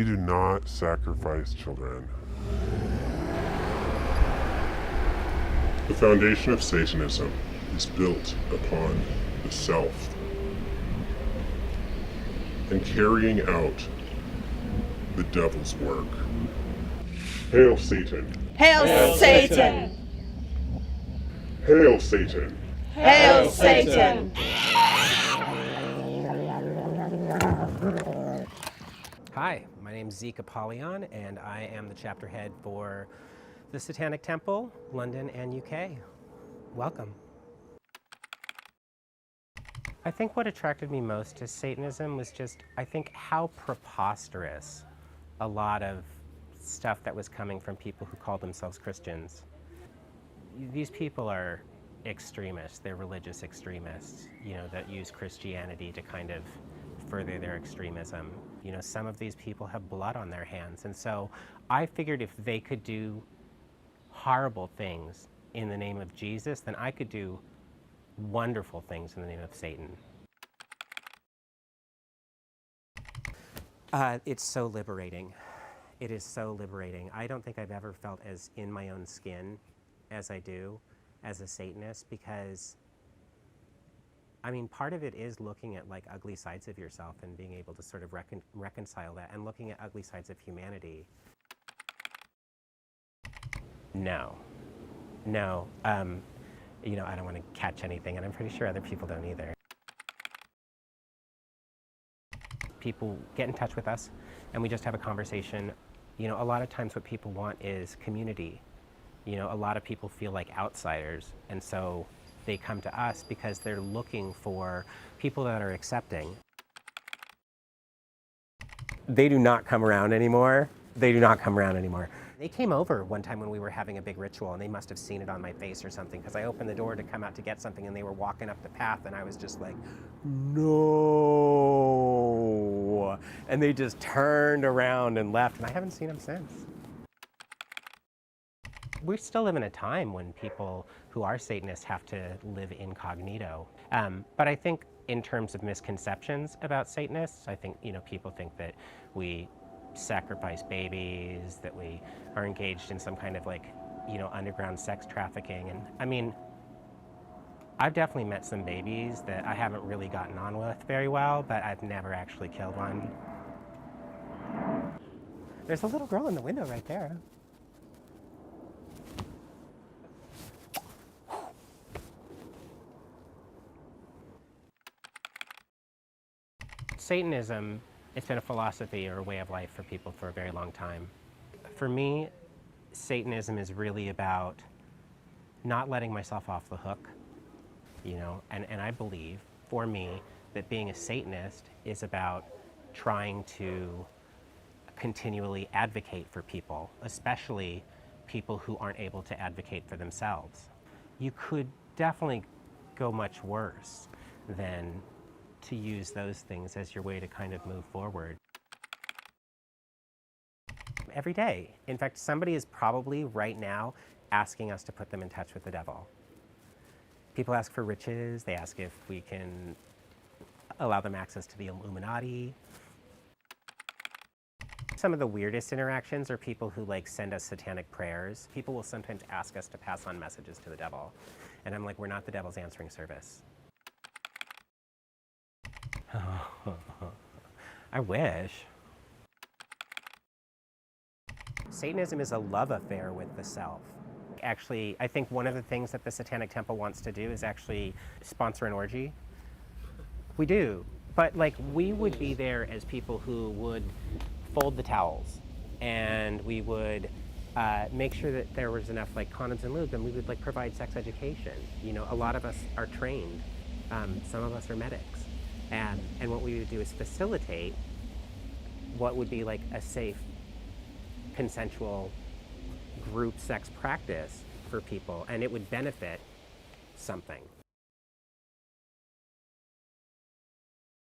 do not sacrifice children. The foundation of Satanism is built upon the self and carrying out the devil's work. Hail Satan! Hail Satan! Hail Satan! Hail Satan! Hi, my name is Zeke Apollyon, and I am the chapter head for the Satanic Temple, London and UK. Welcome. I think what attracted me most to Satanism was just, I think, how preposterous a lot of stuff that was coming from people who called themselves Christians. These people are extremists, they're religious extremists, that use Christianity to kind of further their extremism. Some of these people have blood on their hands, and so I figured if they could do horrible things in the name of Jesus, then I could do wonderful things in the name of Satan. It's so liberating. It is so liberating. I don't think I've ever felt as in my own skin as I do as a Satanist, because part of it is looking at ugly sides of yourself and being able to sort of reconcile that, and looking at ugly sides of humanity. No. I don't want to catch anything, and I'm pretty sure other people don't either. People get in touch with us, and we just have a conversation. A lot of times what people want is community. A lot of people feel like outsiders, and so they come to us because they're looking for people that are accepting. They do not come around anymore. They came over one time when we were having a big ritual, and they must have seen it on my face or something, because I opened the door to come out to get something, and they were walking up the path, and I was just like, no. And they just turned around and left, and I haven't seen them since. We still live in a time when people who are Satanists have to live incognito. But I think in terms of misconceptions about Satanists, I think, people think that we sacrifice babies, that we are engaged in some kind of underground sex trafficking. And I've definitely met some babies that I haven't really gotten on with very well, but I've never actually killed one. There's a little girl in the window right there. Satanism, it's been a philosophy or a way of life for people for a very long time. For me, Satanism is really about not letting myself off the hook, and I believe, for me, that being a Satanist is about trying to continually advocate for people, especially people who aren't able to advocate for themselves. You could definitely go much worse than to use those things as your way to kind of move forward. Every day. In fact, somebody is probably right now asking us to put them in touch with the devil. People ask for riches, they ask if we can allow them access to the Illuminati. Some of the weirdest interactions are people who send us satanic prayers. People will sometimes ask us to pass on messages to the devil. And I'm like, we're not the devil's answering service. I wish. Satanism is a love affair with the self. Actually, I think one of the things that the Satanic Temple wants to do is actually sponsor an orgy. We do, but we would be there as people who would fold the towels, and we would make sure that there was enough condoms and lube, and we would provide sex education. A lot of us are trained. Some of us are medics. And what we would do is facilitate what would be a safe, consensual group sex practice for people, and it would benefit something.